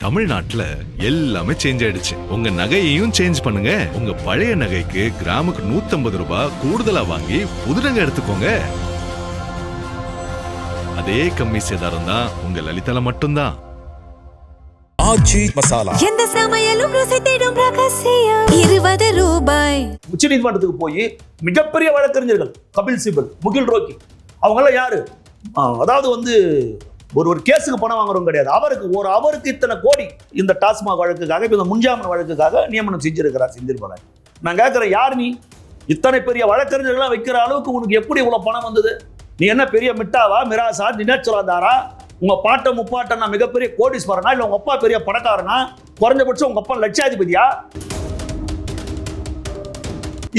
தமிழ்நாட்டுல எல்லாமே சேஞ்ச் ஆயிடுச்சு. உங்க நகையையும் சேஞ்ச் பண்ணுங்க. உங்க பழைய நகைக்கு கிராமுக்கு 150 ரூபாய் கூடுதலா வாங்கி புது நகை எடுத்துக்கோங்க. அதே கம்மி சேதாரம் தான் உங்க லலிதால மட்டும்தான். ஆச்சி மசாலா எந்த சமையலும் ருசி தேடும் ரகசியம் 20 ரூபாய். உச்சநீதிமன்றத்துக்கு போய் மிகப்பெரிய வழக்கறிஞர்கள் கபில் சிபல், முகில் ரோக்கி, அவங்க எல்லாம் யாரு? அதாவது ஒரு கேஸுக்கு பணம் வாங்குறவங்க கிடையாது. அவருக்கு இத்தனை கோடி இந்த டாஸ்மாக் வழக்குக்காக, இந்த முன்ஜாமீன் வழக்குக்காக நியமனம் செஞ்சிருக்கிறார் செந்தில் பாலாஜி. நான் கேட்கிறேன், யார் நீ? இத்தனை பெரிய வழக்கறிஞர்கள்லாம் வைக்கிற அளவுக்கு உனக்கு எப்படி இவ்வளவு பணம் வந்தது? நீ என்ன பெரிய மிட்டாவா, மிராசா, தினச்சுராதாரா? உங்க பாட்ட முப்பாட்ட நான் மிகப்பெரிய கோடீஸ்வரனா, இல்ல உங்க அப்பா பெரிய பணக்காரனா? குறைஞ்சபட்சம் உங்க அப்பா லட்சாதிபதியா?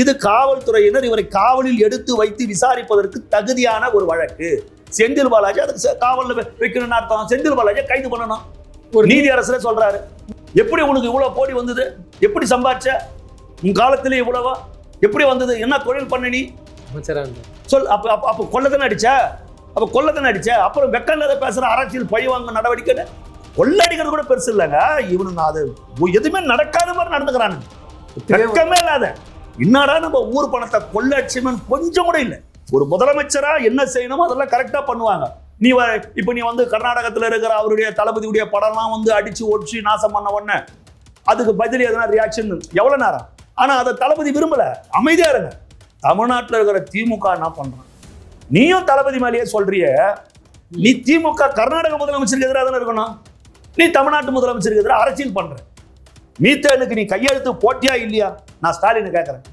இது காவல்துறையினர் இவரை காவலில் எடுத்து வைத்து விசாரிப்பதற்கு தகுதியான ஒரு வழக்கு. செந்தில் பாலாஜி அதுக்கு காவல்ல வைக்கணும்னு அர்த்தம். செந்தில் பாலாஜி கைது பண்ணணும். ஒரு நீதி அரசரே சொல்றாரு. எப்படி உனக்கு இவ்வளவு கோடி வந்தது? எப்படி சம்பாதிச்ச? உன் காலத்திலே இவ்வளவா? எப்படி வந்தது? என்ன தொழில் பண்ண நீ? சொல். அப்ப கொள்ளதானே அடிச்ச? அப்புறம் வெக்கல்லாத பேசுற அரசியல் பழிவாங்க நடவடிக்கை. கொள்ளடிக்கிறது கூட பெருசு இல்லைங்க. இவனு அது எதுவுமே நடக்காத மாதிரி நடந்துக்கிறானு. வெக்கமே இல்லாத என்னடா நம்ம ஊர் பணத்தை கொள்ளடிச்சுமே கொஞ்சம் கூட இல்லை. ஒரு முதலமைச்சரா என்ன செய்யணுமோ அதெல்லாம் கரெக்டா பண்ணுவாங்க. நீ கர்நாடகத்தில் இருக்கிற அவருடைய தளபதியுடைய படம்லாம் அடிச்சு ஒடிச்சு நாசம் பண்ண உடனே அதுக்கு பதில் எதனா ரியாக்ஷன் எவ்வளவு நேரம்? ஆனா அதை தளபதி விரும்பல, அமைதியா இருங்க. தமிழ்நாட்டில் இருக்கிற திமுக என்ன பண்றான்? நீயும் தளபதி மேலேயே சொல்றிய. நீ திமுக கர்நாடக முதலமைச்சருக்கு எதிராக தானே இருக்கணும். நீ தமிழ்நாட்டு முதலமைச்சருக்கு எதிராக அரசியல் பண்ற. மீத்தேனுக்கு நீ கையெழுத்து போட்டியா இல்லையா? நான் ஸ்டாலின் கேட்கிறேன்.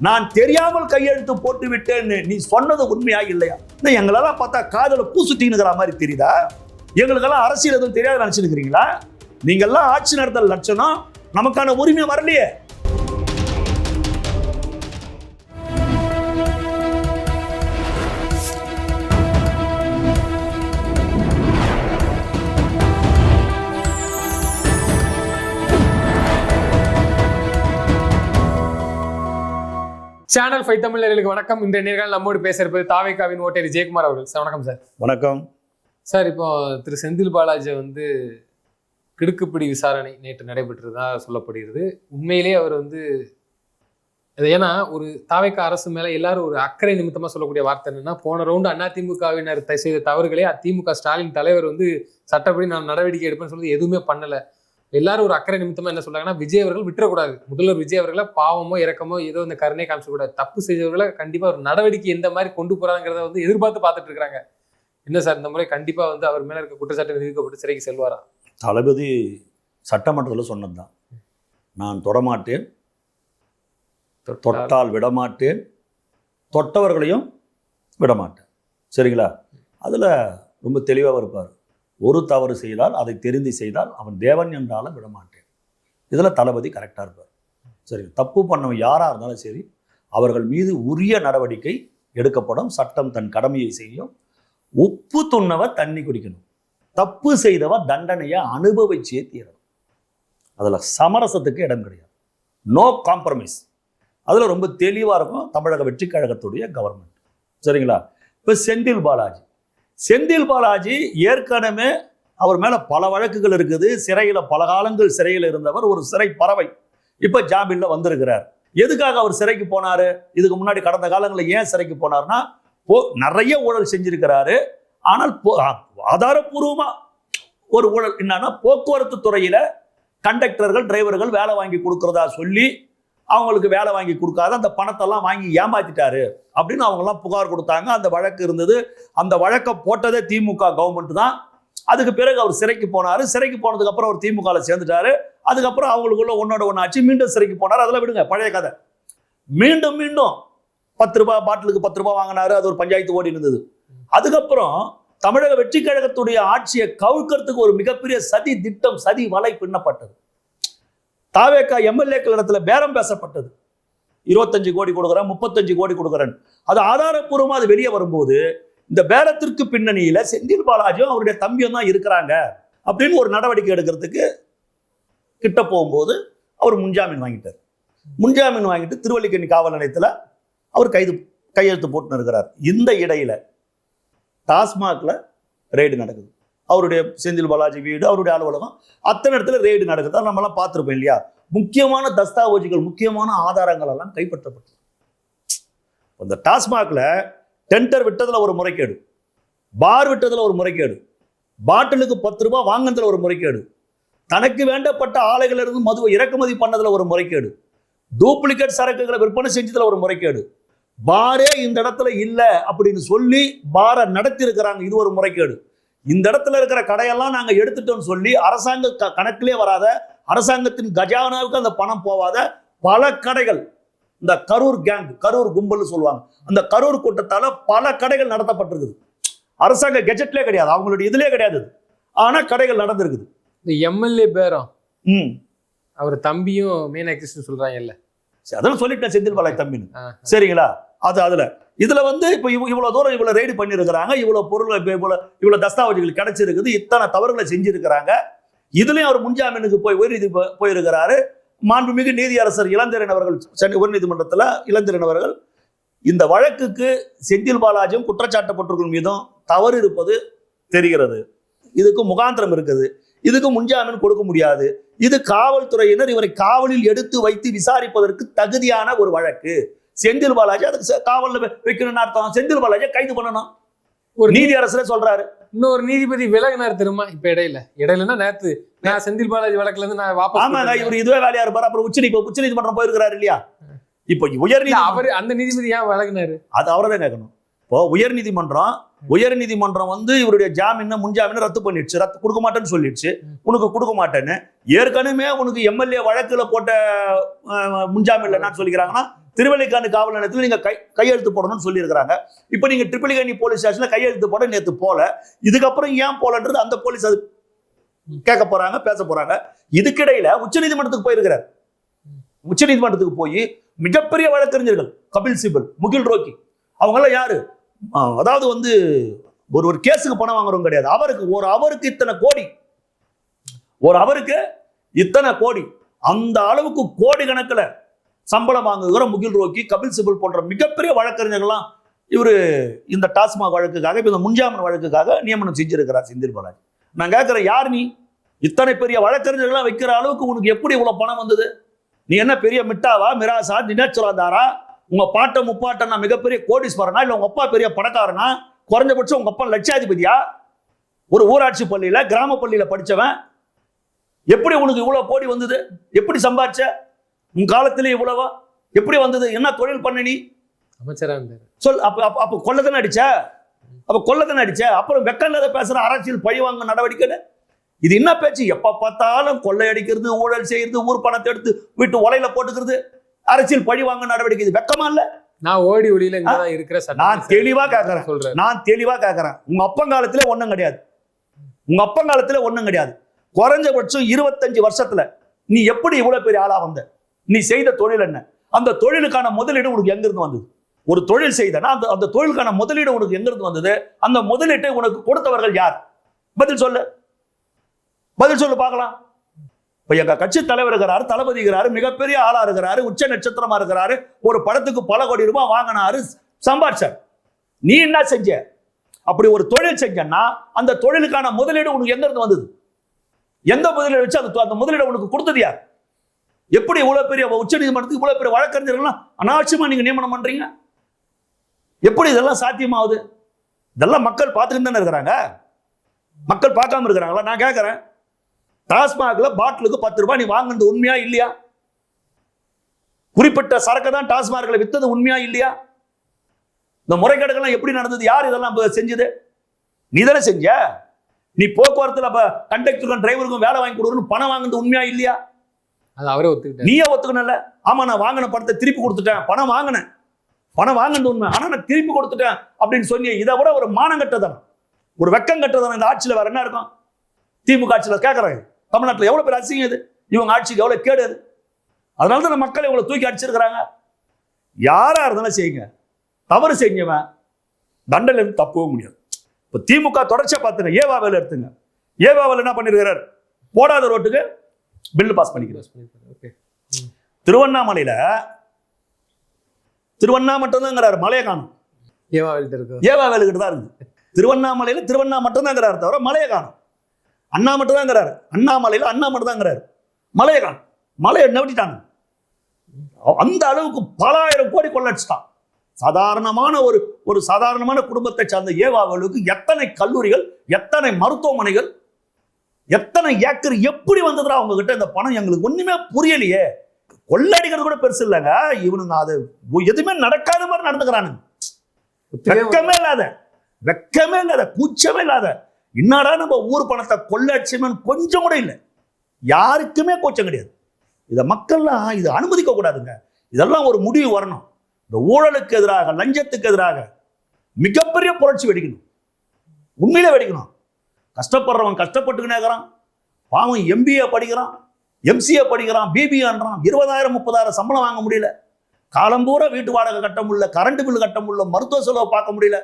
நான் தெரியாமல் கையெழுத்து போட்டு விட்டேன்னு நீ சொன்னது உண்மையா இல்லையா? எங்களெல்லாம் பார்த்தா காதல பூ சுத்தினுக்கிற மாதிரி தெரியுதா? எங்களுக்கெல்லாம் அரசியல் எதுவும் தெரியாத நினைச்சுக்கிறீங்களா? நீங்கெல்லாம் ஆட்சி நடத்தல் லட்சணம். நமக்கான உரிமை வரலையே. சேனல் 5 தமிழர்களுக்கு வணக்கம். இன்றைய நேர்காணல் நம்மோடு பேசியிருப்பது தாவேகாவின் ஓட்டேரி ஜெயக்குமார் அவர்கள். சார் வணக்கம். சார் வணக்கம். சார், இப்போ திரு செந்தில் பாலாஜி கிடுக்குப்பிடி விசாரணை நேற்று நடைபெற்றதா சொல்லப்படுகிறது. உண்மையிலேயே அவர் ஏன்னா ஒரு தாவேகா அரசு மேல எல்லாரும் ஒரு அக்கறை நிமித்தமா சொல்லக்கூடிய வார்த்தை என்னன்னா, போன ரவுண்டு அதிமுகவினர் செய்த தவறுகளே அதிமுக ஸ்டாலின் தலைவர் சட்டப்படி நான் நடவடிக்கை எடுப்பேன்னு சொல்லி எதுவுமே பண்ணல. எல்லாரும் ஒரு அக்கறை நிமித்தமா என்ன சொல்றாங்கன்னா, விஜய் அவர்கள் விட்டுறக்கூடாது, முதல்வர் விஜய் அவர்களை பாவமோ இறக்கமோ ஏதோ இந்த கருணை காமிச்சக்கூடாது, தப்பு செய்தவர்களை கண்டிப்பா ஒரு நடவடிக்கை எந்த மாதிரி கொண்டு போறாங்கிறத எதிர்பார்த்து பார்த்துட்டு இருக்காங்க. என்ன சார், இந்த முறை கண்டிப்பா அவர் மேல இருக்க குற்றச்சாட்டு நிரூபிக்கப்பட்டு சிறைக்கு செல்வாரா? தளபதி சட்டமன்றத்தில் சொன்னதுதான், நான் தொடமாட்டேன், தொட்டால் விடமாட்டேன், தொட்டவர்களையும் விடமாட்டேன். சரிங்களா? அதில் ரொம்ப தெளிவாக இருப்பார். ஒரு தவறு செய்தால் அதை தெரிந்து செய்தால் அவன் தேவன் என்றாலும் விடமாட்டேன். இதில் தளபதி கரெக்டாக இருப்பார். சரி, தப்பு பண்ணவன் யாராக இருந்தாலும் சரி, அவர்கள் மீது உரிய நடவடிக்கை எடுக்கப்படும். சட்டம் தன் கடமையை செய்யும். உப்பு துண்ணவ தண்ணி குடிக்கணும். தப்பு செய்தவ தண்டனையை அனுபவிச்சே தீரணும். அதில் சமரசத்துக்கு இடம் கிடையாது. No compromise. அதில் ரொம்ப தெளிவாக இருக்கும் தமிழக வெற்றி கழகத்துடைய கவர்மெண்ட். சரிங்களா? இப்போ செந்தில் பாலாஜி ஏற்கனவே அவர் மேலே பல வழக்குகள் இருக்குது. சிறையில் பல காலங்கள் சிறையில் இருந்தவர், ஒரு சிறை பறவை. இப்போ ஜாமீனில் வந்திருக்கிறார். எதுக்காக அவர் சிறைக்கு போனார்? இதுக்கு முன்னாடி கடந்த காலங்களில் ஏன் சிறைக்கு போனார்னா, நிறைய ஊழல் செஞ்சிருக்கிறாரு. ஆனால் ஆதாரப்பூர்வமாக ஒரு ஊழல் என்னன்னா, போக்குவரத்து துறையில் கண்டக்டர்கள் டிரைவர்கள் வேலை வாங்கி கொடுக்குறதா சொல்லி அவங்களுக்கு வேலை வாங்கி கொடுக்காத அந்த பணத்தெல்லாம் வாங்கி ஏமாத்திட்டாரு அப்படின்னு அவங்கெல்லாம் புகார் கொடுத்தாங்க. அந்த வழக்கு இருந்தது. அந்த வழக்கை போட்டதே திமுக கவர்மெண்ட் தான். அதுக்கு பிறகு அவர் சிறைக்கு போனார். சிறைக்கு போனதுக்கு அப்புறம் அவர் திமுகவில் சேர்ந்துட்டாரு. அதுக்கப்புறம் அவங்களுக்குள்ள ஒன்னோட ஒன்று ஆச்சு. மீண்டும் சிறைக்கு போனார். அதெல்லாம் விடுங்க, பழைய கதை. மீண்டும் 10 ரூபாய் பாட்டிலுக்கு 10 ரூபாய் வாங்கினாரு. அது ஒரு பஞ்சாயத்து ஓடி இருந்தது. அதுக்கப்புறம் தமிழக வெற்றி கழகத்துடைய ஆட்சியை கவுக்கிறதுக்கு ஒரு மிகப்பெரிய சதி திட்டம், சதி வலை பின்னப்பட்டது. தாவேகா எம்எல்ஏக்கள் இடத்துல பேரம் பேசப்பட்டது. 25 கோடி கொடுக்குறேன், 35 கோடி கொடுக்குறேன். அது ஆதாரப்பூர்வமாக அது வெளியே வரும்போது இந்த பேரத்திற்கு பின்னணியில் செந்தில் பாலாஜியும் அவருடைய தம்பியும் தான் இருக்கிறாங்க அப்படின்னு ஒரு நடவடிக்கை எடுக்கிறதுக்கு கிட்ட போகும்போது அவர் முன்ஜாமீன் வாங்கிட்டார். முன்ஜாமீன் வாங்கிட்டு திருவல்லிக்கேணி காவல் நிலையத்தில் அவர் கையெழுத்து போட்டுன்னு இருக்கிறார். இந்த இடையில டாஸ்மாக்ல ரெய்டு நடக்குது. அவருடைய செந்தில் பாலாஜி வீடு, அவருடைய அலுவலகம், அத்தனை இடத்துல ரெய்டு நடக்குது. நம்மளாம் பார்த்துருப்போம் இல்லையா? முக்கியமான தஸ்தாவேஜுகள், முக்கியமான ஆதாரங்கள் எல்லாம் கைப்பற்றப்பட்டது. இந்த டாஸ்மாக்ல டெண்டர் விட்டதுல ஒரு முறைகேடு, பார் விட்டதுல ஒரு முறைகேடு, பாட்டிலுக்கு 10 ரூபாய் வாங்கினதுல ஒரு முறைகேடு, தனக்கு வேண்டப்பட்ட ஆலைகள் இருந்து மதுவை இறக்குமதி பண்ணதுல ஒரு முறைகேடு, டூப்ளிகேட் சரக்குகளை விற்பனை செஞ்சதுல ஒரு முறைகேடு, பாரே இந்த இடத்துல இல்ல அப்படின்னு சொல்லி பாரை நடத்தி இருக்கிறாங்க, இது ஒரு முறைகேடு. இந்த இடத்துல இருக்கிற கடையெல்லாம் நாங்க எடுத்துட்டோம்னு சொல்லி அரசாங்க கணக்கிலே வராத, அரசாங்கத்தின் கஜானாவுக்கு அந்த பணம் போவாத பல கடைகள், இந்த கரூர் கேங், கரூர் கும்பல் சொல்லுவாங்க, அந்த கரூர் கூட்டத்தால பல கடைகள் நடத்தப்பட்டிருக்குது. அரசாங்க கெஜெட்லேயே கிடையாது, அவங்களுடைய இதுலயே கிடையாது, ஆனா கடைகள் நடந்திருக்குது. இந்த எம்எல்ஏ பேரம் அவர் தம்பியும் மெயின் ஆக்டிஸ்ட் சொல்றாங்க இல்ல, அதெல்லாம் சொல்லிட்டேன், செந்தில் பாலாஜி தம்பின்னு. சரிங்களா? அது அதுல இதுல இப்போ இவ்வளவு தூரம் இவ்வளவு ரெய்டு பண்ணிருக்கிறாங்க, இவ்வளவு பொருள், இவ்வளவு தஸ்தாவேஜுகள் கிடைச்சிருக்குது, இத்தனை தவறுகளை செஞ்சிருக்கிறாங்க. இதுலயும் அவர் முன்ஜாமீனுக்கு போய் உயர்நீதி போயிருக்கிறாரு. மாண்புமிகு நீதியரசர் இளந்திரன் அவர்கள், சென்னை உயர்நீதிமன்றத்தில் இளந்திரன் அவர்கள், இந்த வழக்குக்கு செந்தில் பாலாஜியும் குற்றச்சாட்டப்பட்டவர்கள் மீதும் தவறு இருப்பது தெரிகிறது, இதுக்கு முகாந்திரம் இருக்குது, இதுக்கு முன்ஜாமீன் கொடுக்க முடியாது, இது காவல்துறையினர் இவரை காவலில் எடுத்து வைத்து விசாரிப்பதற்கு தகுதியான ஒரு வழக்கு, செந்தில் பாலாஜி அதுக்கு காவலில் வைக்கணும்னு அர்த்தம், செந்தில் பாலாஜியை கைது பண்ணணும் ஒரு நீதியரசரே சொல்றாரு. இன்னொரு நீதிபதி விலகினார் தெரியுமா? இப்ப இடையிலன்னா நேத்து நான் செந்தில் பாலாஜி வழக்குல இருந்து நான் வாபஸ். ஆமாங்க, இவர் இதுவே வேலையா இருப்பாரு. அப்புறம் உச்சநீதிமன்றம் போயிருக்கிறாரு இல்லையா? இப்போ உயர்நீதி அவர் அந்த நீதிபதி ஏன் விலகினாரு? அது அவரதான் கேட்கணும். இப்போ உயர்நீதிமன்றம் இவருடைய ஜாமீன் முன்ஜாமீன் ரத்து பண்ணிடுச்சு, ரத்து கொடுக்க மாட்டேன்னு சொல்லிடுச்சு, உனக்கு கொடுக்க மாட்டேன்னு. ஏற்கனவே உனக்கு எம்எல்ஏ வழக்குல போட்ட முன்ஜாமீன்ல என்ன சொல்லிக்கிறாங்கன்னா, திருவல்லிக்கேணி காவல் நிலையத்தில் நீங்க கையெழுத்து போடணும்னு சொல்லியிருக்கிறாங்க. இப்போ நீங்க திருப்பலிக்கேணி போலீஸ் ஸ்டேஷன்ல கையெழுத்து போட நேற்று போல, இதுக்கப்புறம் ஏன் போலன்றது அந்த போலீஸ் அது கேட்க போறாங்க, பேச போறாங்க. இதுக்கிடையில உச்சநீதிமன்றத்துக்கு போயிருக்கிறார். உச்சநீதிமன்றத்துக்கு போய் மிகப்பெரிய வழக்கறிஞர்கள் கபில் சிபல், முகில் ரோக்கி, அவங்க எல்லாம் யாரு? அதாவது ஒரு கேஸுக்கு பணம் வாங்குறவங்க கிடையாது. அவருக்கு இத்தனை கோடி, இத்தனை கோடி, அந்த அளவுக்கு கோடி கணக்கில் சம்பளம் வாங்குகிற முகில் ரோக்கி, கபில் சிபல் போன்ற மிகப்பெரிய வழக்கறிஞர்கள்லாம் இவரு இந்த டாஸ்மாக் வழக்குக்காக, இந்த முன்ஜாமீன் வழக்குக்காக நியமனம் செஞ்சிருக்கிறார் செந்தில் பாலாஜி. நான் கேட்கிறேன், யார் நீ? இத்தனை பெரிய வழக்கறிஞர்கள்லாம் வைக்கிற அளவுக்கு உனக்கு எப்படி இவ்வளவு பணம் வந்தது? நீ என்ன பெரிய மிட்டாவா, மிராசா, தினச்சுராதாரா? உங்க பாட்ட முப்பாட்டனா மிகப்பெரிய கோடீஸ்வரனா, இல்ல உங்க அப்பா பெரிய பணக்காரனா? குறைஞ்சபட்சம் உங்க அப்பா லட்சாதிபதியா? ஒரு ஊராட்சி பள்ளியில, கிராம பள்ளியில படிச்சவன், எப்படி உனக்கு இவ்வளவு கோடி வந்தது? எப்படி சம்பாதிச்ச? உன் காலத்திலே இவ்வளவா? எப்படி வந்தது? என்ன தொழில் பண்ண நீ? அமைச்சரா இருந்தாரு சொல். அப்ப கொள்ளதானே அடிச்ச? அப்புறம் வெக்கம் இல்லாத பேசுற அரசியல் பழிவாங்க நடவடிக்கை. இது என்ன பேச்சு? எப்ப பார்த்தாலும் கொள்ளையடிக்கிறது, ஊழல் செய்யறது, ஊர் பணத்தை எடுத்து வீட்டு உலையில போட்டுக்கிறது, அரசியல் பழிவாங்க நடவடிக்கை. இது வெக்கமா இல்ல? நான் ஓடி ஒளியில இருக்கிற நான் தெளிவா கேட்கிறேன். உங்க அப்பங்காலத்திலே ஒண்ணும் கிடையாது. குறைஞ்சபட்சம் 25 வருஷத்துல நீ எப்படி இவ்வளவு பெரிய ஆளா வந்த? நீ செய்த தொழில் என்ன? அந்த தொழிலுக்கான முதலீடு உனக்கு எங்க இருந்து வந்தது? ஒரு தொழில் செய்தனா அந்த தொழிலுக்கான முதலீடு உனக்கு எங்க இருந்து வந்தது? அந்த முதலீட்டை உனக்கு கொடுத்தவர்கள் யார்? பதில் சொல்லு பார்க்கலாம். இப்ப எங்க கட்சி தலைவர் இருக்கிறாரு, தளபதி இருக்கிறாரு, மிகப்பெரிய ஆளா இருக்கிறாரு, உச்ச நட்சத்திரமா இருக்கிறாரு, ஒரு படத்துக்கு பல கோடி ரூபாய் வாங்கினாரு, சம்பாதிச்சார். நீ என்ன செஞ்ச? அப்படி ஒரு தொழில் செஞ்சன்னா அந்த தொழிலுக்கான முதலீடு உனக்கு எங்க இருந்து வந்தது? எந்த முதலீடு வச்சு அந்த முதலீடு உனக்கு கொடுத்தது யார்? எப்படி இவ்வளவு பெரிய உச்ச நீதிமன்றத்துக்கு இவ்வளவு பெரிய வழக்கறிஞர்கள்லாம் அனாவசியமா நீங்க நியமனம் பண்றீங்க? எப்படி இதெல்லாம் சாத்தியமாகுது? இதெல்லாம் மக்கள் பார்த்துக்கிட்டு தானே இருக்கிறாங்க. மக்கள் பார்க்காம இருக்கிறாங்களா? நான் கேட்கிறேன், டாஸ்மாக்ல பாட்டிலுக்கு 10 ரூபாய் நீ வாங்கினது உண்மையா இல்லையா? குறிப்பிட்ட சரக்கு தான் டாஸ்மாக்ல வித்தது உண்மையா இல்லையா? இந்த முறைகேடுகள்லாம் எப்படி நடந்தது? யார் இதெல்லாம் செஞ்சது? நீ தானே செஞ்ச. நீ போக்குவரத்துல கண்டக்டருக்கும் டிரைவருக்கும் வேலை வாங்கி கொடுக்கணும் பணம் வாங்குறது உண்மையா இல்லையா? அது அவரே ஒத்துக்கிட்டாரு. நீயே ஒத்துக்கணும்ல? ஆமா, நான் வாங்கின பணத்தை திருப்பி கொடுத்துட்டேன், பணம் வாங்கினது உண்மை, ஆனா நான் திருப்பி கொடுத்துட்டேன் அப்படின்னு சொல்லி, இதை விட ஒரு மானம் கட்டதனம், ஒரு வெக்கம் கட்டதனம் இந்த ஆட்சியில வேற என்ன இருக்கும்? திமுக ஆட்சியில கேட்கறாங்க, தமிழ்நாட்டில் எவ்வளவு பேர் அசிங்கம் இது, இவங்க ஆட்சிக்கு எவ்வளவு கேடு அது. அதனாலதான் நம்ம மக்களை இவ்வளவு தூக்கி அடிச்சிருக்கிறாங்க. யாரா இருந்தாலும் செய்யுங்க, தவறு செஞ்சவன் தண்டனை தப்பவும் முடியாது. இப்ப திமுக தொடர்ச்சியா பார்த்துங்க, ஏவாவேல எடுத்துங்க. ஏவாவேல என்ன பண்ணிருக்கிறார்? போடாத ரோட்டுக்கு பில் பாஸ் பண்ணிக்கிறார். திருவண்ணாமலையில மட்டும் தான் மலையை காணும். ஏவாவேலுக்கிட்ட தான் இருக்கு. திருவண்ணாமலையில மட்டும் தான் தவிர மலையை காணும். அண்ணா மட்டும் தாங்கிறாரு. அண்ணாமலையில் அண்ணா மட்டும் தாங்கிறாரு. மலையை காணும், மலையை நவட்டிட்டாங்க. அந்த அளவுக்கு பல ஆயிரம் கோடி கொள்ளடிச்சிட்டான். சாதாரணமான ஒரு சாதாரணமான குடும்பத்தை சார்ந்த ஏவாவலுக்கு எத்தனை கல்லூரிகள், எத்தனை மருத்துவமனைகள், எத்தனை ஏக்கர் எப்படி வந்ததுடா அவங்க கிட்ட இந்த பணம்? எங்களுக்கு ஒண்ணுமே புரியலையே. கொள்ளடிக்கிறது கூட பெருசு இல்லைங்க, இவனுங்க அது எதுவுமே நடக்காத மாதிரி நடந்துக்கிறானுங்க. வெக்கமே இல்லாத கூச்சமே இல்லாத என்னடா நம்ம ஊர் பணத்தை கொள்ளடிச்சமே கொஞ்சம் கூட இல்லை. யாருக்குமே கூச்சம் கிடையாது. இதை மக்கள்லாம் இதை அனுமதிக்க கூடாதுங்க. இதெல்லாம் ஒரு முடிவு வரணும். இந்த ஊழலுக்கு எதிராக, லஞ்சத்துக்கு எதிராக மிகப்பெரிய புரட்சி வெடிக்கணும். உண்மையிலே வெடிக்கணும். கஷ்டப்படுறவன் கஷ்டப்பட்டுக்கினே இருக்கிறான். பாவம் MBA படிக்கிறான், MCA படிக்கிறான், BBAன்றான். 20,000 30,000 சம்பளம் வாங்க முடியல. காலம்பூரா வீட்டு வாடகை கட்ட முடியல, கரண்ட் பில் கட்ட முடியல, மருத்துவ செலவை பார்க்க முடியல,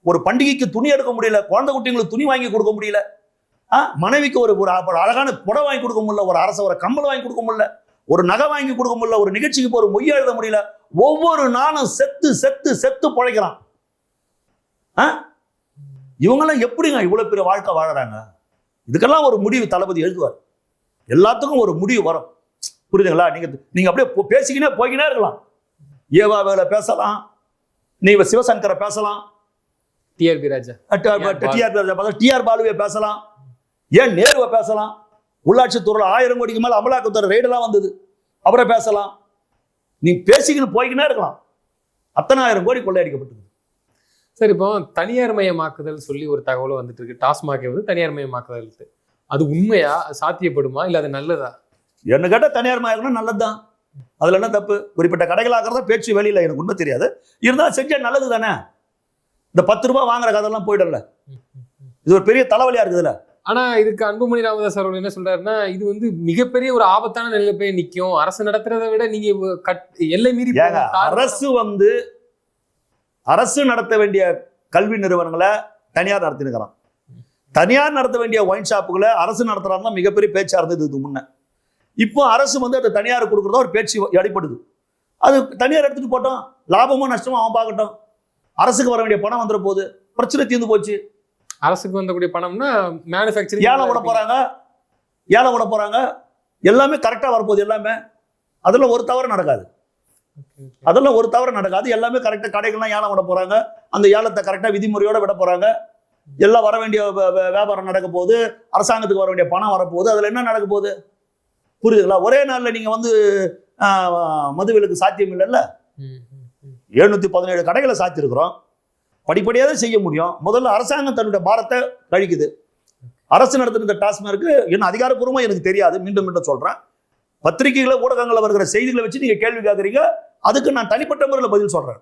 ஒரு பண்டிகைக்கு துணி எடுக்க முடியல, குழந்தை குட்டிங்களுக்கு துணி வாங்கி கொடுக்க முடியல, மனைவிக்கு ஒரு அழகான புடவை வாங்கி கொடுக்க முடியல, ஒரு அரச ஒரு கம்பல் வாங்கி கொடுக்க முடியல, ஒரு நகை வாங்கி கொடுக்க முடியல, ஒரு நிகழ்ச்சிக்கு ஒரு மொய்ய எழுத முடியல. ஒவ்வொரு நாளும் செத்து செத்து செத்து பிழைக்கிறான். இவங்கெல்லாம் எப்படிங்க இவ்வளவு பெரிய வாழ்க்கை வாழறாங்க? இதுக்கெல்லாம் ஒரு முடிவு தளபதி எழுதுவார். எல்லாத்துக்கும் ஒரு முடிவு வரும். புரியுதுங்களா? நீங்க அப்படியே பேசிக்கினே போய்கினே இருக்கலாம். ஏவாவேல பேசலாம், நீங்க சிவசங்கரை பேசலாம், டிஆர்பி ராஜா டிஆர் பாலுவை பேசலாம், ஏன் நேருவை பேசலாம். உள்ளாட்சி துறையில் 1000 கோடிக்கு மேல அமலாக்கத்துறை ரெய்டெல்லாம் வந்தது, அவரை பேசலாம். நீ பேசிக்கின்னு போய்கினே இருக்கலாம். அத்தனை 1000 கோடி கொள்ளையடிக்கப்பட்டது. சரி, இப்போ தனியார் மயமாக்குதல் சொல்லி ஒரு தகவலும் வந்துட்டு இருக்கு. டாஸ்மாகை வந்து தனியார் மயமாக்குதல், அது உண்மையா? சாத்தியப்படுமா? இல்லை அது நல்லதா? என்ன கேட்டா தனியார் மயம்னா நல்லதுதான். அதுல என்ன தப்பு? குறிப்பிட்ட கடைகள் ஆகிறதா பேச்சு வெளியில எனக்கு உண்மை தெரியாது. இருந்தாலும் செஞ்சா நல்லது தானே. இந்த 10 ரூபாய் வாங்குற கதெல்லாம் போயிடல. இது ஒரு பெரிய தலைவலியா இருக்குதுல்ல. ஆனா இதுக்கு அன்புமணி ராமதாஸ் அவர்கள் என்ன சொல்றாருன்னா, இது வந்து மிகப்பெரிய ஒரு ஆபத்தான நிலையில போய் நிற்கும். அரசு நடத்துறதை விட நீங்க எல்லை மீறி அரசு நடத்த வேண்டிய கல்வி நிறுவனங்களை தனியார் நடத்தினுக்கிறான். தனியார் நடத்த வேண்டிய ஒயின் ஷாப்புகளை அரசு நடத்துறாங்க. மிகப்பெரிய பேச்சா இருந்தது இதுக்கு முன்ன. இப்போ அரசு வந்து அதை தனியார் கொடுக்குறதா ஒரு பேச்சு அடிப்படுது. அது தனியார் எடுத்துட்டு போட்டோம், லாபமோ நஷ்டமோ அவன் பார்க்கட்டும். அரசுக்கு வர வேண்டிய பணம் வந்துட போகுது, பிரச்சனை தீர்ந்து போச்சு. அரசுக்கு வந்தக்கூடிய பணம்னா மேனுஃபேக்சரிங் ஏலம் விட போறாங்க, எல்லாமே கரெக்டா வரப்போகுது. எல்லாமே அதெல்லாம் ஒரு தவறு நடக்காது. எல்லாமே கரெக்டா. கடைகள்லாம் ஏலம் விட போறாங்க, அந்த ஏலத்தை கரெக்டா விதிமுறையோட விட போறாங்க. எல்லாம் வர வேண்டிய வியாபாரம் நடக்க போகுது, அரசாங்கத்துக்கு வர வேண்டிய பணம் வரப்போகுது. அதுல என்ன நடக்க போகுது? புரியுதுங்களா? ஒரே நாள்ல நீங்க வந்து மதுவிலக்கு சாத்தியம் இல்லைல்ல. 717 கடைகளை சாத்தியிருக்கிறோம். படிப்படியாக தான் செய்ய முடியும். முதல்ல அரசாங்கம் தன்னுடைய பாரத்தை கழிக்குது. அரசு நடத்துகிற டாஸ்மார்க்கு என்ன அதிகாரப்பூர்வமாக எனக்கு தெரியாது. மீண்டும் மீண்டும் சொல்றேன். பத்திரிகைகளை ஊடகங்களில் வருகிற செய்திகளை வச்சு நீங்க கேள்வி கேட்குறீங்க. அதுக்கு நான் தனிப்பட்ட முறையில் பதில் சொல்றேன்.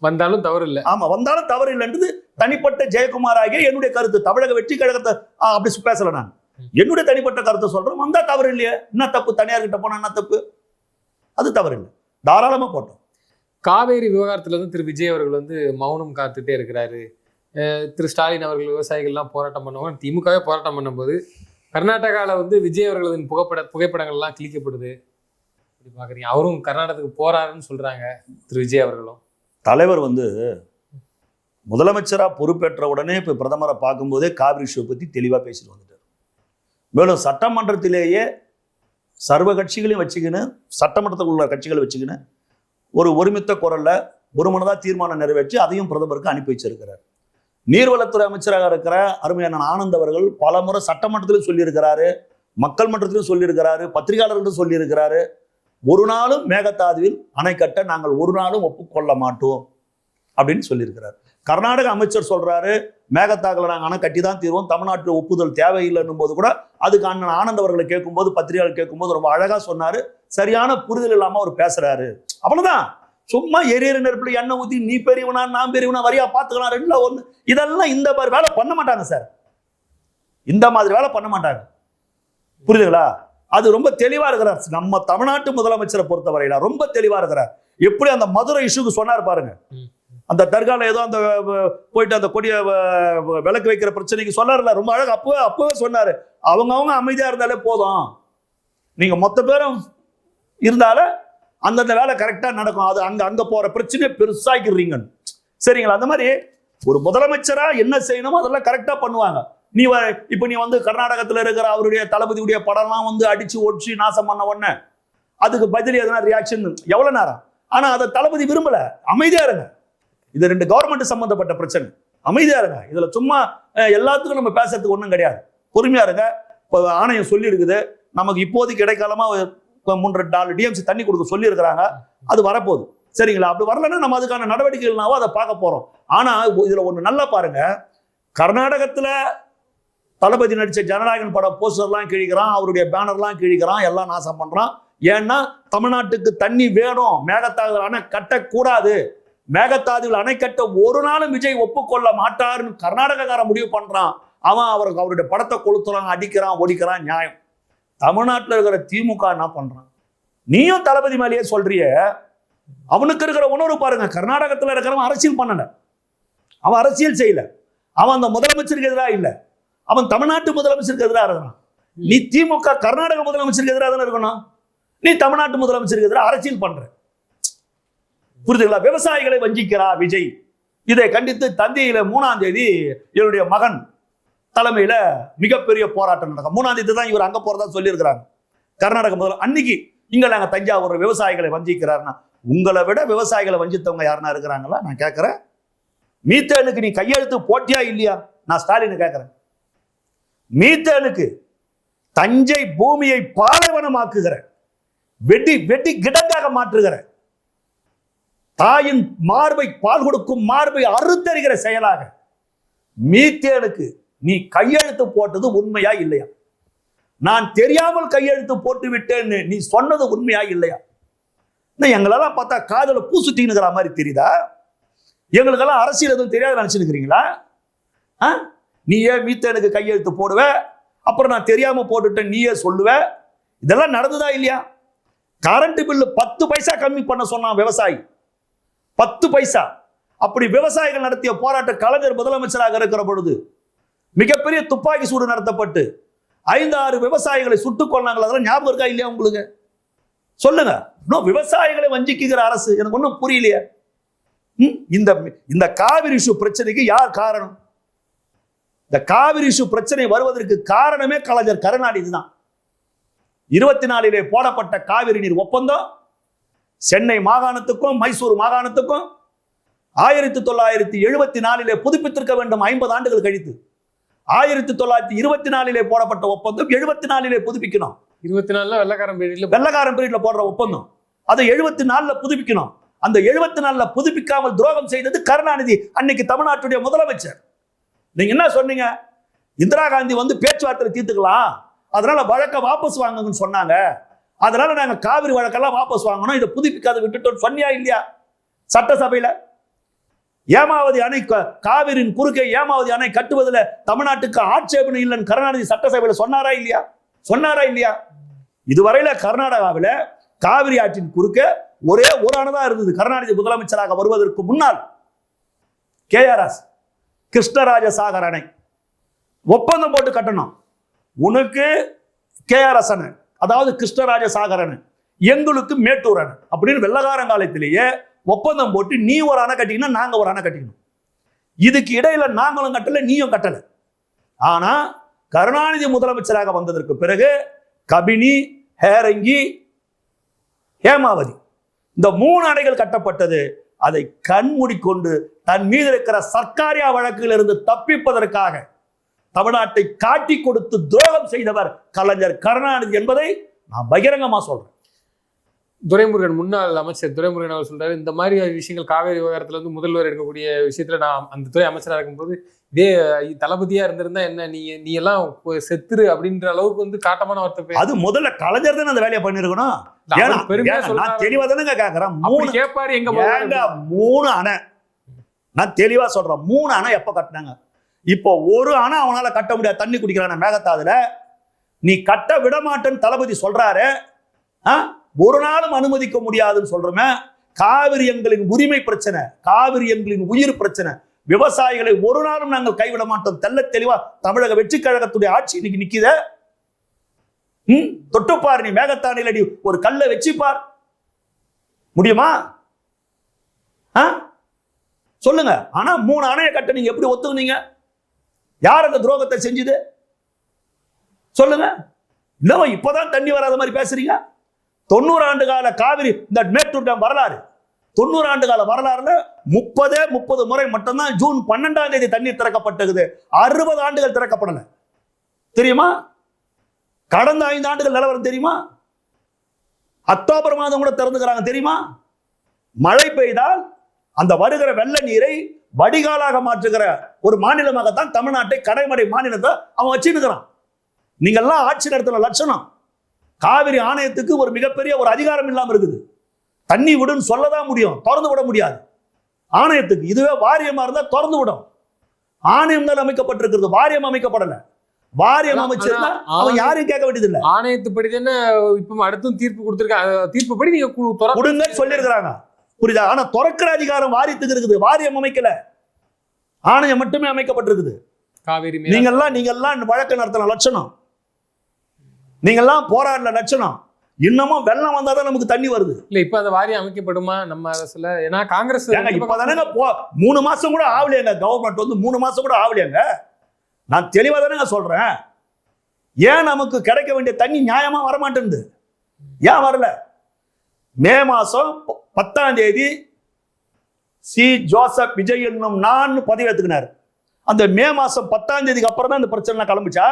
வந்தாலும் தவறு இல்லை. ஆமா, வந்தாலும் தவறு இல்லைன்றது தனிப்பட்ட ஜெயக்குமார் ஆகிய என்னுடைய கருத்து. தமிழக வெற்றி கழகத்தை அப்படி பேசல. நான் என்னுடைய தனிப்பட்ட கருத்தை சொல்றேன். வந்தா தவறு இல்லையே. என்ன தப்பு? தனியார் கிட்ட போனா என்ன தப்பு? அது தவறு இல்லை, தாராளமா போட்டோம். காவேரி விவகாரத்துல வந்து திரு விஜய் அவர்கள் வந்து மௌனம் காத்துட்டே இருக்கிறாரு. திரு ஸ்டாலின் அவர்கள் விவசாயிகள்லாம் போராட்டம் பண்ணுவாங்க. திமுகவே போராட்டம் பண்ணும்போது கர்நாடகாவில் வந்து விஜய் அவர்களின் புகைப்படங்கள்லாம் கிளிக்கப்படுது. எப்படி பார்க்குறீங்க? அவரும் கர்நாடகத்துக்கு போறாருன்னு சொல்றாங்க திரு விஜய் அவர்களும். தலைவர் வந்து முதலமைச்சராக பொறுப்பேற்ற உடனே இப்போ பிரதமரை பார்க்கும்போதே காவிரி இஷ்யூ பற்றி தெளிவாக பேசிட்டு வந்துட்டார். மேலும் சட்டமன்றத்திலேயே சர்வ கட்சிகளையும் வச்சுக்கின்னு, சட்டமன்றத்தில் உள்ள கட்சிகளை வச்சுக்கின்னு ஒரு ஒருமித்த குரல்ல ஒருமனதாக தீர்மானம் நிறைவேற்றி அதையும் பிரதமருக்கு அனுப்பி வச்சிருக்கிறார். நீர்வளத்துறை அமைச்சராக இருக்கிற அருமையான ஆனந்த் அவர்கள் பல முறை சட்டமன்றத்திலும் சொல்லியிருக்கிறாரு, மக்கள் மன்றத்திலும் சொல்லியிருக்கிறாரு, பத்திரிகையாளர்களும் சொல்லியிருக்கிறாரு. ஒரு நாளும் மேகதாதுவில் அணை கட்ட நாங்கள் ஒரு நாளும் ஒப்புக்கொள்ள மாட்டோம் அப்படின்னு சொல்லியிருக்கிறார். கர்நாடக அமைச்சர் சொல்றாரு, மேகதாதுல நாங்கள் அணை கட்டி தான் தீர்வோம், தமிழ்நாட்டில் ஒப்புதல் தேவையில்லைன்னும் போது கூட அதுக்கு அண்ணன் ஆனந்த் அவர்களை கேட்கும்போது, பத்திரிகையாளர் கேட்கும்போது ரொம்ப அழகா சொன்னாரு. சரியான புரிதல் இல்லாம அவர் பேசுறாரு. அவ்வளவுதான். சும்மா எரியற நெருப்புல எண்ணெய் ஊத்தி நீ பெரியவனா நான் பெரியவனா வரியா பாத்துக்கலாம், 2ல 1. இதெல்லாம் இந்த மாதிரி வேலை பண்ண மாட்டாங்க சார். இந்த மாதிரி வேலை பண்ண மாட்டாங்க. புரியுதுங்களா? அது ரொம்ப தெளிவா இருக்கிறார். நம்ம தமிழ்நாட்டு முதலமைச்சரை பொறுத்தவரையில ரொம்ப தெளிவா இருக்கிறார். எப்படி அந்த மதுரை இஷ்யூக்கு சொன்னார் பாருங்க. அந்த தர்கால ஏதோ அந்த போயிட்டு அந்த கொடிய விளக்கு வைக்கிற பிரச்சனைக்கு சொன்னார்ல, ரொம்ப அழகு. அப்பவே சொன்னாரு, அவங்க அமைதியா இருந்தாலே போதும், நீங்க மொத்த பேரும் இருந்தால அந்தந்த வேலை கரெக்டா நடக்கும். அது அங்க போற பிரச்சனையை பெருசாக்கிறீங்க. சரிங்களா? அந்த மாதிரி ஒரு முதலமைச்சரா என்ன செய்யணுமோ அதெல்லாம் கரெக்டா பண்ணுவாங்க. இப்ப நீ வந்து கர்நாடகத்துல இருக்கிற அவருடைய தளபதியுடைய படம்லாம் வந்து அடிச்சு ஒடிச்சு நாசம் பண்ண உடனே அதுக்கு பதில் எதனா ரியாக்ஷன் எவ்வளவு நேரம்? ஆனா அதை தளபதி விரும்பல. அமைதியா இருங்க, இது 2 கவர்மெண்ட் சம்பந்தப்பட்ட பிரச்சனை, அமைதியா இருங்க. இதுல சும்மா எல்லாத்துக்கும் நம்ம பேசுறதுக்கு ஒண்ணும் கிடையாது. பொறுமையா இருங்க. இப்போ ஆணையம் சொல்லி இருக்குது, நமக்கு இப்போதைக்கு இடைக்காலமா 3-4 டிஎம்சி தண்ணி கொடுக்க சொல்லி இருக்கிறாங்க. அது வரப்போகுது, சரிங்களா? அப்படி வரலன்னா நம்ம அதுக்கான நடவடிக்கைகள்னாவோ அதை பார்க்க போறோம். ஆனா இதுல ஒண்ணு நல்லா பாருங்க, கர்நாடகத்துல தளபதி நடிச்ச ஜனநாயகன் படம் போஸ்டர்லாம் கிழிக்கிறான், அவருடைய பேனர்லாம் கிழிக்கிறான், எல்லாம் நாசம் பண்றான். ஏன்னா தமிழ்நாட்டுக்கு தண்ணி வேணும், மேகதாதுவில் அணை கட்டக்கூடாது, மேகதாதுவில் அணை கட்ட ஒரு நாளும் விஜய் ஒப்புக்கொள்ள மாட்டாருன்னு கர்நாடகக்காரன் முடிவு பண்றான். அவன் அவருடைய படத்தை கொளுத்துறான், அடிக்கிறான், ஒடிக்கிறான். நியாயம். தமிழ்நாட்டில் இருக்கிற திமுக என்ன பண்றான்? நீயும் தளபதி மேலேயே சொல்றிய, அவனுக்கு இருக்கிற உணர்வு பாருங்க. கர்நாடகத்தில் இருக்கிறவன் அரசியல் பண்ணல, அவன் அரசியல் செய்யல, அவன் அந்த முதலமைச்சருக்கு எதிராக இல்லை, அவன் தமிழ்நாட்டு முதலமைச்சருக்கு எதிராக இருக்கிறான். நீ திமுக கர்நாடக முதலமைச்சருக்கு எதிராக தானே இருக்கணும், நீ தமிழ்நாட்டு முதலமைச்சருக்கு எதிராக அரசியல் பண்ற. புரியுதுங்களா? விவசாயிகளை வஞ்சிக்கிறார் விஜய். இதை கண்டித்து தஞ்சையில 3ஆம் தேதி என்னுடைய மகன் தலைமையில மிகப்பெரிய போராட்டம் நடக்கும். 3ஆம் தேதி தான் இவர் அங்க போறதா சொல்லி இருக்கிறாங்க. கர்நாடக முதல்வர் அன்னைக்கு இங்க நாங்க தஞ்சாவூர் விவசாயிகளை வஞ்சிக்கிறார்னா, உங்களை விட விவசாயிகளை வஞ்சித்தவங்க யாருன்னா இருக்கிறாங்களா? நான் கேட்கிறேன். மீத்தேனுக்கு நீ கையெழுத்து போட்டியா இல்லையா? நான் ஸ்டாலின் கேட்கிறேன். மீத்தேனுக்கு தஞ்சை பூமியை பாலைவனமாக்குகிற, வெட்டி வெட்டி கிடங்காக மாற்றுகிற, தாயின் மார்பை பால் கொடுக்கும் மார்பை அறுத்தறிகிற செயலாக மீத்தேனுக்கு நீ கையெழுத்து போட்டது உண்மையா இல்லையா? நான் தெரியாமல் கையெழுத்து போட்டு விட்டேன்னு நீ சொன்னது உண்மையா இல்லையா? எங்களெல்லாம் பார்த்தா காதல பூ சுத்தினுக்கிற மாதிரி தெரியுதா? எங்களுக்கெல்லாம் அரசியல் எதுவும் தெரியாது நினைச்சுக்கிறீங்களா? நீ ஏன் மீத்தேனுக்கு கையெழுத்து போடுவ, அப்புறம் நான் தெரியாம போட்டுட்டேன் நீயே சொல்லுவ? இதெல்லாம் நடந்ததா இல்லையா? கரண்ட் பில்லு 10 பைசா கம்மி பண்ண சொன்னான் விவசாயி, 10 பைசா. அப்படி விவசாயிகள் நடத்திய போராட்ட கலைஞர் முதலமைச்சராக இருக்கிற பொழுது மிகப்பெரிய துப்பாக்கி சூடு நடத்தப்பட்டு 5-6 விவசாயிகளை சுட்டுக் கொண்டாங்களா? அதெல்லாம் ஞாபகம் இருக்கா இல்லையா உங்களுக்கு? சொல்லுங்க. இன்னும் விவசாயிகளை வஞ்சிக்குகிற அரசு எனக்கு ஒன்றும் புரியலையே. இந்த காவிரி இஷ்யூ பிரச்சனைக்கு யார் காரணம்? இந்த காவிரி இஷ்யூ பிரச்சனை வருவதற்கு காரணமே கலைஞர் கருணாநிதி தான். 24 போடப்பட்ட காவிரி நீர் ஒப்பந்தம் சென்னை மாகாணத்துக்கும் மைசூர் மாகாணத்துக்கும் 1974 புதுப்பித்திருக்க வேண்டும். 50 ஆண்டுகள் கழித்து 1924 போடப்பட்ட ஒப்பந்தம் 74 புதுப்பிக்கணும். 24 வெள்ளக்காரன் பீரியட்ல போடுற ஒப்பந்தம் அதை 74 புதுப்பிக்கணும். அந்த 74 புதுப்பிக்காமல் துரோகம் செய்தது கருணாநிதி, அன்னைக்கு தமிழ்நாட்டுடைய முதலமைச்சர். நீங்க என்ன சொன்னீங்க? இந்திரா காந்தி வந்து பேச்சுவார்த்தை தீர்த்துக்கலாம், அதனால வழக்கை வாபஸ் வாங்குங்கன்னு சொன்னாங்க, அதனால நாங்க காவிரி வழக்கெல்லாம் வாபஸ் வாங்கணும், இதை புதுப்பிக்காத விட்டுட்டோம் சொன்னியா இல்லையா? சட்டசபையில ஏமாவதி அணை, காவிரியின் குறுக்கே ஏமாவதி அணை கட்டுவதில் தமிழ்நாட்டுக்கு ஆட்சேபனை இல்லைன்னு கருணாநிதி சட்டசபையில சொன்னாரா இல்லையா? சொன்னாரா இல்லையா? இதுவரையில கர்நாடகாவில் காவிரி ஆற்றின் குறுக்கே ஒரே ஒரு அணை தான் இருந்தது. கருணாநிதி முதலமைச்சராக வருவதற்கு முன்னால் KRS கிருஷ்ணராஜ சாகர் அணை ஒப்பந்தம் போட்டு கட்டணும். உனக்கு KRS அணை, அதாவது கிருஷ்ணராஜ சாகர் அணை, எங்களுக்கு மேட்டூர் அணை அப்படின்னு வெள்ளக்காரங்காலத்திலேயே ஒப்பந்தம் போட்டு நீ ஒரு அணை கட்டிக்கணும், நாங்க ஒரு அணை கட்டிக்கணும். இதுக்கு இடையில நாங்களும் கட்டல, நீயும் கட்டல. ஆனா கருணாநிதி முதலமைச்சராக வந்ததற்கு பிறகு கபினி, ஹேரங்கி, ஹேமாவதி இந்த 3 அணைகள் கட்டப்பட்டது. அதை கண்மூடிக்கொண்டு தன் மீது இருக்கிற சர்க்காரியா வழக்கில் இருந்து தப்பிப்பதற்காக தமிழ்நாட்டை காட்டி கொடுத்து துரோகம் செய்தவர் கலைஞர் கருணாநிதி என்பதை நான் பகிரங்கமா சொல்றேன். துரைமுருகன், முன்னாள் அமைச்சர் துரைமுருகன் அவர் சொல்றாரு, இந்த மாதிரி விஷயங்கள் காவேரி விவகாரத்துல வந்து முதல்வர் எடுக்கக்கூடிய விஷயத்துல நான் அந்த துறை அமைச்சராக இருக்கும்போது இதே தளபதியா இருந்திருந்தா என்ன நீ எல்லாம் செத்துரு அப்படின்ற அளவுக்கு வந்து காட்டமான வார்த்தை. அது முதல்ல கலைஞர் தான் அந்த வேலையை பண்ணிருக்கணும். நான் தெளிவா தானே கேட்கிறேன். 3 கேட்பாரு எங்க 3 அணை நான் தெளிவா சொல்றேன். 3 அணை எப்ப கட்டினாங்க? இப்போ ஒரு அணை அவனால கட்ட முடியாது, தண்ணி குடிக்கிறான மேகதாதுல. நீ கட்ட விட மாட்டேன்னு தளபதி சொல்றாரு, ஒரு நாளும் அனுமதிக்க முடியாதுன்னு சொல்றோமே. காவிரி எங்களின் உரிமை பிரச்சனை, காவிரி எங்களின் உயிர் பிரச்சனை. விவசாயிகளை ஒரு நாளும் நாங்கள் கைவிட மாட்டோம். தெல்ல தெளிவா தமிழக வெற்றி கழகத்துடைய ஆட்சி இன்னைக்கு நிக்குத. தொட்டுப்பார், நீ மேகத்தானில் அடி ஒரு கல்லை வச்சுப்பார், முடியுமா? சொல்லுங்க. ஆனா 3 அணையை கட்ட நீங்க எப்படி ஒத்துக்குனீங்க? யார் அந்த துரோகத்தை செஞ்சது சொல்லுங்க. இன்னும் இப்பதான் தண்ணி வராத மாதிரி பேசுறீங்க. 90 ஆண்டு கால காவிரி இந்த மேட்டூர் டேம் வரலாறு, 90 ஆண்டு கால வரலாறுல 30 முறை மட்டும்தான் ஜூன் 12ஆம் தேதி தண்ணீர் திறக்கப்பட்டது. 60 ஆண்டுகள் திறக்கப்படல தெரியுமா? கடந்த 5 ஆண்டுகள் நிலவரம் தெரியுமா? அக்டோபர் மாதம் கூட திறந்துக்கிறாங்க தெரியுமா? மழை பெய்தால் அந்த வருகிற வெள்ள நீரை வடிகாலாக மாற்றுகிற ஒரு மாநிலமாகத்தான் தமிழ்நாட்டை கடைமடை மாநிலத்தை அவன் வச்சுருக்கிறான். நீங்கெல்லாம் ஆட்சி நடத்துற லட்சணம். காவிரி ஆணையத்துக்கு ஒரு மிகப்பெரிய ஒரு அதிகாரம் இல்லாம இருக்குது. தண்ணி விடுன்னு சொல்லதான் முடியும், திறந்து விட முடியாது ஆணையத்துக்கு. இதுவே வாரியமா இருந்தா திறந்து விடும். ஆணையம் தான் அமைக்கப்பட்டிருக்கிறது, வாரியம் அமைக்கப்படல. வாரியம் அமைச்சிருந்தா அவன் யாரையும் கேட்க வேண்டியது இல்லை. ஆணையத்துப்படி தானே இப்ப அடுத்தும் தீர்ப்பு கொடுத்திருக்காங்க. தீர்ப்பு படி நீங்க கொடுங்க சொல்லியிருக்கிறாங்க, புரியுதா? ஆனா திறக்கிற அதிகாரம் வாரியத்துக்கு இருக்குது, வாரியம் அமைக்கல, ஆணையம் மட்டுமே அமைக்கப்பட்டிருக்குது. காவிரி நீங்கெல்லாம் வழக்கு நடத்தின லட்சணம், நீங்கெல்லாம் போராடின லட்சணம். இன்னமும் வெள்ளம் வந்தாதான் நமக்கு தண்ணி வருது. இல்ல இப்ப அந்த வாரியம் அமைக்கப்படுமா நம்ம அரசுல? ஏன்னா காங்கிரஸ் இப்பதானே 3 மாசம் கூட ஆகலையாங்க. கவர்மெண்ட் வந்து 3 மாசம் கூட ஆகலையாங்க. நான் தெளிவா தானே சொல்றேன். ஏன் நமக்கு கிடைக்க வேண்டிய தண்ணி நியாயமா வரமாட்டேங்குது? ஏன் வரல? மே மாசம் 10ஆம் தேதி சி ஜோசப் விஜய் என்னும் நான் பதவி ஏத்துக்கினார். அந்த மே மாசம் 10ஆம் தேதிக்கு அப்புறம் தான் இந்த பிரச்சனை கிளம்பிச்சா?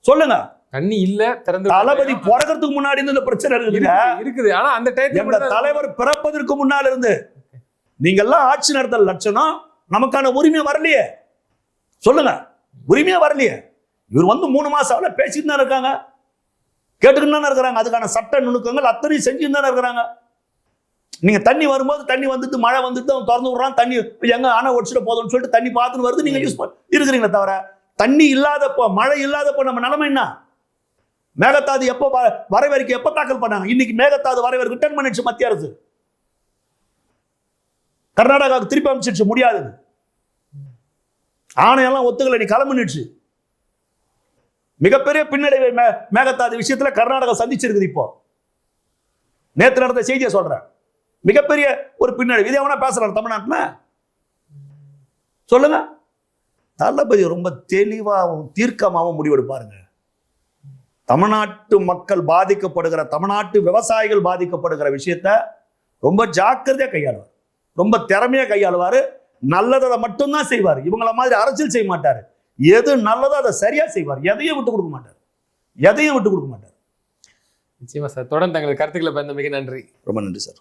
சொல்லுங்க. தண்ணி இல்ல, திறந்து தளபதி பிறக்கிறதுக்கு முன்னாடி இந்த பிரச்சனை இருக்குது. ஆனா அந்த தலைவர் பிறப்பதற்கு முன்னால் இருந்து நீங்க எல்லாம் ஆட்சி நடத்தல் லட்சணம். நமக்கான உரிமை வரலையே, சொல்லுங்க. உரிமையா வரலையே. இவர் வந்து 3 மாசம் பேசிட்டு தான் இருக்காங்க, கேட்டுக்கிட்டு தானே இருக்கிறாங்க. அதுக்கான சட்ட நுணுக்கங்கள் அத்தனையும் செஞ்சுட்டு தானே இருக்கிறாங்க. நீங்க தண்ணி வரும்போது தண்ணி வந்துட்டு மழை வந்துட்டு அவன் திறந்து விடுறான், தண்ணி எங்க அணை ஒடிச்சிட்டு போதும்னு சொல்லிட்டு தண்ணி பார்த்துன்னு வருது, நீங்க யூஸ் இருக்கிறீங்களே தவிர தண்ணி இல்லாதப்போ, மழை இல்லாதப்போ நம்ம நிலைமை என்ன? மேகதாது எப்போ வரவேற்க எப்போ தாக்கல் பண்ணாங்க? இன்னைக்கு மேகதாது வரவேற்கு ரிட்டர்ன் பண்ணிடுச்சு மத்திய அரசு. கர்நாடகாவுக்கு திருப்பி அமைச்சிருச்சு, முடியாது. ஆணையெல்லாம் ஒத்துக்கல, நீ கிளம்பிடுச்சு. மிகப்பெரிய பின்னடைவை மேகதாது விஷயத்துல கர்நாடகா சந்திச்சிருக்குது. இப்போ நேற்று நடந்த செய்தியை சொல்றேன். மிகப்பெரிய ஒரு பின்னடைவு. இதை எவனா பேசுறாரு தமிழ்நாட்டுல? சொல்லுங்க. தளபதி ரொம்ப தெளிவாகவும் தீர்க்கமாகவும் முடிவெடுப்பாருங்க. தமிழ்நாட்டு மக்கள் பாதிக்கப்படுகிற, தமிழ்நாட்டு விவசாயிகள் பாதிக்கப்படுகிற விஷயத்த ரொம்ப ஜாக்கிரதையா கையாளுவார், ரொம்ப திறமையா கையாளுவாரு. நல்லதை மட்டும்தான் செய்வார். இவங்கள மாதிரி அரசியல் செய்ய மாட்டாரு. எது நல்லதோ அதை சரியா செய்வார். எதையும் விட்டு கொடுக்க மாட்டார், எதையும் விட்டு கொடுக்க மாட்டார். நிச்சயமா சார். தொடர்ந்து தங்கள் கருத்துக்களை பயந்த மிக நன்றி. ரொம்ப நன்றி சார்.